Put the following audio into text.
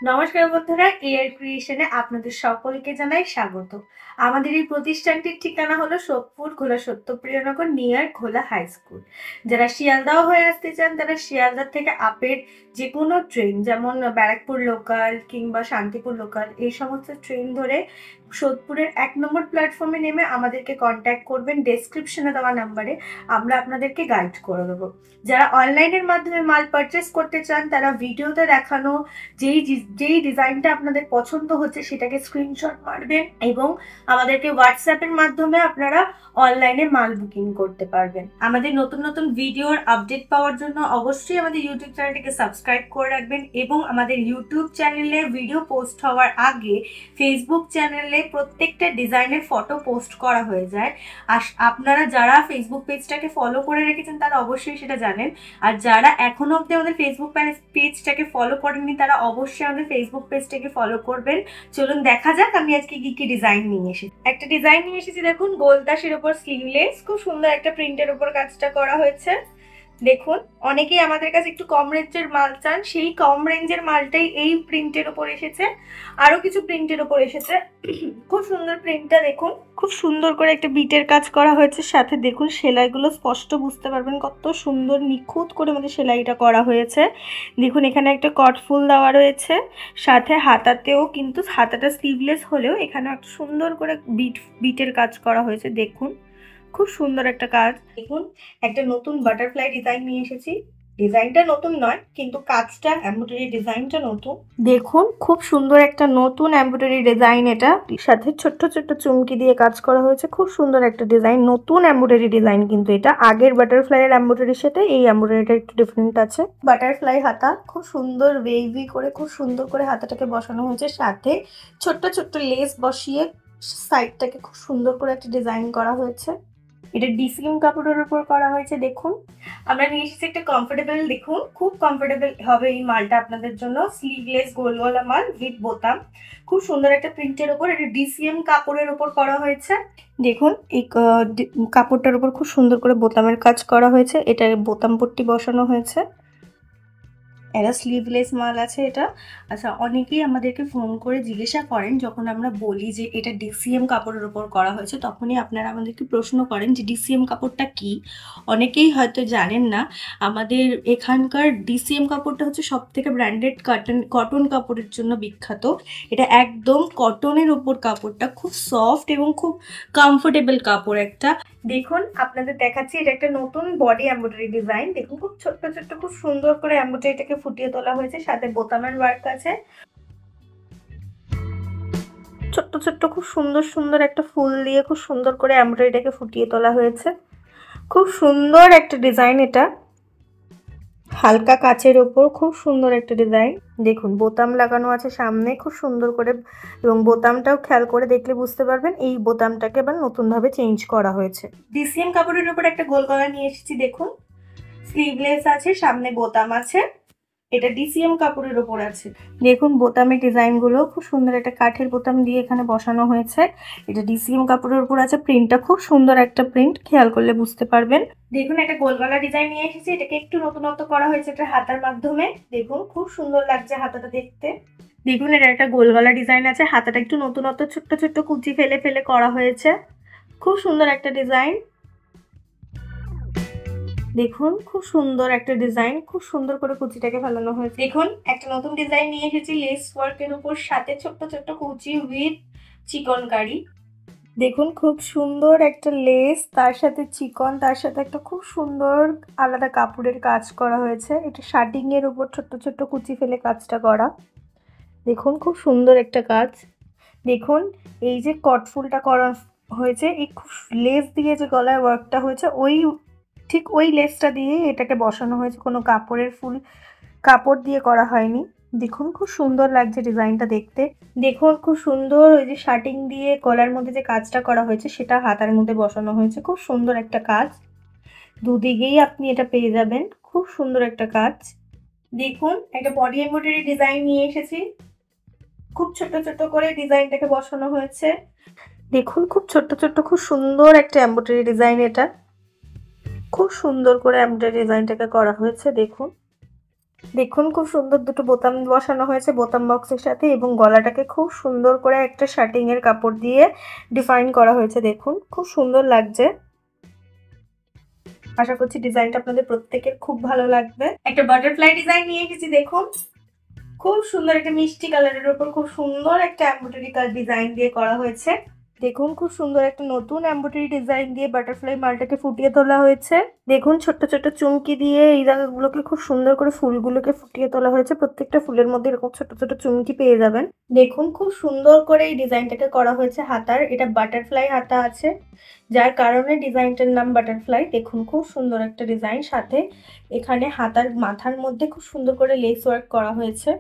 নমস্কার বন্ধুরা, এআর ক্রিয়েশনে আপনাদের সকলকে জানাই স্বাগত। আমাদের এই প্রতিষ্ঠানটির ঠিকানা হলো সোদপুর ঘোলা সত্যপ্রিয়নগর নিয়ার ঘোলা হাই স্কুল। যারা শিয়ালদাহ হয়ে আসতে চান তারা শিয়ালদা থেকে আপের যে কোনো ট্রেন, যেমন ব্যারাকপুর লোকাল কিংবা শান্তিপুর লোকাল, এই সমস্ত ট্রেন ধরে সোদপুরের 1 নম্বর প্ল্যাটফর্মে নেমে আমাদেরকে কন্ট্যাক্ট করবেন। ডেসক্রিপশনে দেওয়া নাম্বারে আমরা আপনাদেরকে গাইড করে দেবো। যারা অনলাইনের মাধ্যমে মাল পারচেস করতে চান তারা ভিডিওতে দেখানো যেই ডিজাইনটা আপনাদের পছন্দ হচ্ছে সেটাকে স্ক্রিনশট মারবেন এবং আমাদেরকে হোয়াটসঅ্যাপের মাধ্যমে আপনারা অনলাইনে মাল বুকিং করতে পারবেন। আমাদের নতুন নতুন ভিডিওর আপডেট পাওয়ার জন্য অবশ্যই আমাদের ইউটিউব চ্যানেলটিকে সাবস্ক্রাইব করে রাখবেন এবং আমাদের ইউটিউব চ্যানেলে ভিডিও পোস্ট হওয়ার আগে ফেসবুক চ্যানেলে প্রত্যেকটা ডিজাইনের ফটো পোস্ট করা হয়ে যায়। আর আপনারা যারা ফেসবুক পেজটাকে ফলো করে রেখেছেন তারা অবশ্যই সেটা জানেন, আর যারা এখনো অবধি আমাদের ফেসবুক পেজটাকে ফলো করেননি তারা অবশ্যই আমাদের ফেসবুক পেজটাকে ফলো করবেন। চলুন দেখা যাক আমি আজকে কি কি ডিজাইন নিয়ে এসেছি। একটা ডিজাইন নিয়ে এসেছি, দেখুন গোলতাসের উপর স্লিভলেস, খুব সুন্দর একটা প্রিন্টের উপর কাজটা করা হয়েছে। দেখুন, অনেকেই আমাদের কাছে একটু কম রেঞ্জের মাল চান, সেই কম রেঞ্জের মালটাই এই প্রিন্টের উপর এসেছে। আরো কিছু প্রিন্টের উপর এসেছে। খুব সুন্দর প্রিন্টটা দেখুন, খুব সুন্দর করে একটা বিটের কাজ করা হয়েছে। সাথে দেখুন সেলাইগুলো স্পষ্ট বুঝতে পারবেন কত সুন্দর নিখুঁত করে আমাদের সেলাইটা করা হয়েছে। দেখুন এখানে একটা কট ফুল দেওয়া রয়েছে, সাথে হাতাতেও কিন্তু হাতাটা স্লিভলেস হলেও এখানে একটা সুন্দর করে বিটের কাজ করা হয়েছে। দেখুন খুব সুন্দর একটা কাজ। দেখুন একটা নতুন বাটারফ্লাই ডিজাইন নিয়ে এসেছি। ডিজাইনটা নতুন নয় কিন্তু কাজটা, এমব্রয়ডারি ডিজাইনটা নতুন। দেখুন খুব সুন্দর একটা নতুন এমব্রয়ডারি ডিজাইন, এটা সাথে ছোট্ট ছোট্ট চুমকি দিয়ে কাজ করা হয়েছে। খুব সুন্দর একটা ডিজাইন, নতুন এমব্রয়ডারি ডিজাইন কিন্তু এটা। আগের বাটারফ্লাই এর এমব্রয়ডারির সাথে এই এমব্রয়ডারিটা একটু ডিফারেন্ট আছে। বাটারফ্লাই হাতা, খুব সুন্দর ওয়েভি করে খুব সুন্দর করে হাতাটাকে বসানো হয়েছে। সাথে ছোট্ট ছোট্ট লেস বসিয়ে সাইডটাকে খুব সুন্দর করে একটা ডিজাইন করা হয়েছে। এটা ডিসিএম কাপড়ের উপর করা হয়েছে। দেখুন আমরা নিয়ে এসেছি একটা কমফোর্টেবল, দেখুন খুব কমফোর্টেবল হবে এই মালটা আপনাদের জন্য। স্লিভলেস গোলগলা মাল উইথ বোতাম, খুব সুন্দর একটা প্রিন্টের উপর। এটা ডিসিএম কাপড়ের উপর করা হয়েছে। দেখুন এই কাপড়টার উপর খুব সুন্দর করে বোতামের কাজ করা হয়েছে। এটা বোতাম পট্টি বসানো হয়েছে। এটা স্লিভলেস মাল আছে এটা। আচ্ছা, অনেকেই আমাদেরকে ফোন করে জিজ্ঞাসা করেন যখন আমরা বলি যে এটা ডিসিএম কাপড়ের উপর করা হয়েছে, তখনই আপনারা আমাদেরকে প্রশ্ন করেন যে ডিসিএম কাপড়টা কি। অনেকেই হয়তো জানেন না, আমাদের এখানকার ডিসিএম কাপড়টা হচ্ছে সব থেকে ব্র্যান্ডেড কটন কাপড়ের জন্য বিখ্যাত। এটা একদম কটনের উপর কাপড়টা, খুব সফট এবং খুব কমফোর্টেবল কাপড় একটা। দেখুন আপনাদের দেখাচ্ছি, এটা একটা নতুন বডি এমব্রয়ডারি ডিজাইন। দেখুন খুব ছোট্ট ছোট্ট খুব সুন্দর করে এমব্রয়ডারিটাকে ফুটিয়ে তোলা হয়েছে, সাথে বোতামের ওয়ার্ক আছে। ছোট্ট ছোট্ট খুব সুন্দর সুন্দর একটা ফুল দিয়ে খুব সুন্দর করে এমব্রয়ডারিটাকে ফুটিয়ে তোলা হয়েছে। খুব সুন্দর একটা ডিজাইন এটা, হালকা কাচের ওপর খুব সুন্দর একটা ডিজাইন। দেখুন বোতাম লাগানো আছে সামনে খুব সুন্দর করে, এবং বোতামটাও খেয়াল করে দেখলে বুঝতে পারবেন এই বোতামটাকে আবার নতুনভাবে চেঞ্জ করা হয়েছে। ডিসিএম কাপড়ের উপর একটা গোল গলা নিয়ে এসেছি। দেখুন স্লিভলেস আছে, সামনে বোতাম আছে। এটা ডিসিএম কাপড়ের উপর আছে। দেখুন বোতামের ডিজাইনগুলো খুব সুন্দর, একটা কাঠের বোতাম দিয়ে এখানে বসানো হয়েছে। এটা ডিসিএম কাপড়ের উপর আছে। প্রিন্টটা খুব সুন্দর একটা প্রিন্ট, খেয়াল করলে বুঝতে পারবেন। দেখুন একটা গোলগলা ডিজাইন নিয়ে এসেছি, এটাকে একটু নতুনত্ব করা হয়েছে এটা হাতার মাধ্যমে। দেখুন খুব সুন্দর লাগছে হাতাটা দেখতে। দেখুন এটা একটা গোলগলা ডিজাইন আছে, হাতাটা একটু নতুনত্ব ছোট্ট ছোট্ট কুচি ফেলে ফেলে করা হয়েছে। খুব সুন্দর একটা ডিজাইন। দেখুন খুব সুন্দর একটা ডিজাইন, খুব সুন্দর করে কুচিটাকে ফেলানো হয়েছে। দেখুন একটা নতুন ডিজাইন নিয়ে এসেছি লেস ওয়ার্কের উপর, সাথে ছোট্ট ছোট্ট কুচি উইথ চিকনকারি। দেখুন খুব সুন্দর একটা লেস, তার সাথে চিকন, তার সাথে একটা খুব সুন্দর আলাদা কাপড়ের কাজ করা হয়েছে। এটা শার্টিং এর উপর ছোট্ট ছোট্ট কুচি ফেলে কাজটা করা। দেখুন খুব সুন্দর একটা কাজ। দেখুন এই যে কটফুলটা করা হয়েছে, এই খুব লেস দিয়ে যে গলায় ওয়ার্কটা হয়েছে ঠিক ওই লেসটা দিয়ে এটাকে বসানো হয়েছে, কোনো কাপড়ের ফুল কাপড় দিয়ে করা হয়নি। দেখুন খুব সুন্দর লাগছে ডিজাইনটা দেখতে। দেখুন খুব সুন্দর ওই যে শার্টিং দিয়ে গলার মধ্যে যে কাজটা করা হয়েছে সেটা হাতার মধ্যে বসানো হয়েছে। খুব সুন্দর একটা কাজ, দুদিকেই আপনি এটা পেয়ে যাবেন। খুব সুন্দর একটা কাজ। দেখুন একটা বডি এমব্রয়ডারি ডিজাইন নিয়ে এসেছি, খুব ছোট ছোট করে ডিজাইনটাকে বসানো হয়েছে। দেখুন খুব ছোট্ট ছোট্ট খুব সুন্দর একটা এমব্রয়ডারি ডিজাইন, এটা খুব সুন্দর করে এমব্রয়ডারি ডিজাইনটাকে করা হয়েছে। দেখুন দেখুন খুব সুন্দর দুটো বোতাম বসানো হয়েছে বোতাম বক্সের সাথে, এবং গলাটাকে খুব সুন্দর করে একটা শার্টিং এর কাপড় দিয়ে ডিফাইন করা হয়েছে। দেখুন খুব সুন্দর লাগছে। আশা করছি ডিজাইনটা আপনাদের প্রত্যেকের খুব ভালো লাগবে। একটা বাটারফ্লাই ডিজাইন নিয়ে এসেছি। দেখুন খুব সুন্দর একটা মিষ্টি কালারের উপর খুব সুন্দর একটা এমব্রয়ডারি ডিজাইন দিয়ে করা হয়েছে। দেখুন খুব সুন্দর একটা নতুন এমব্রয়ডারি ডিজাইন দিয়ে বাটারফ্লাই মালটাকে ফুটিয়ে তোলা হয়েছে। দেখুন ছোট্ট ছোট্ট চুমকি দিয়ে এই জায়গাগুলোকে খুব সুন্দর করে ফুলগুলোকে ফুটিয়ে তোলা হয়েছে। প্রত্যেকটা ফুলের মধ্যে এরকম ছোট ছোট চুমকি পেয়ে যাবেন। দেখুন খুব সুন্দর করে এই ডিজাইনটাকে করা হয়েছে হাতার। এটা বাটারফ্লাই হাতা আছে, যার কারণে ডিজাইনটার নাম বাটারফ্লাই। দেখুন খুব সুন্দর একটা ডিজাইন, সাথে এখানে হাতার মাথার মধ্যে খুব সুন্দর করে লেস ওয়ার্ক করা হয়েছে।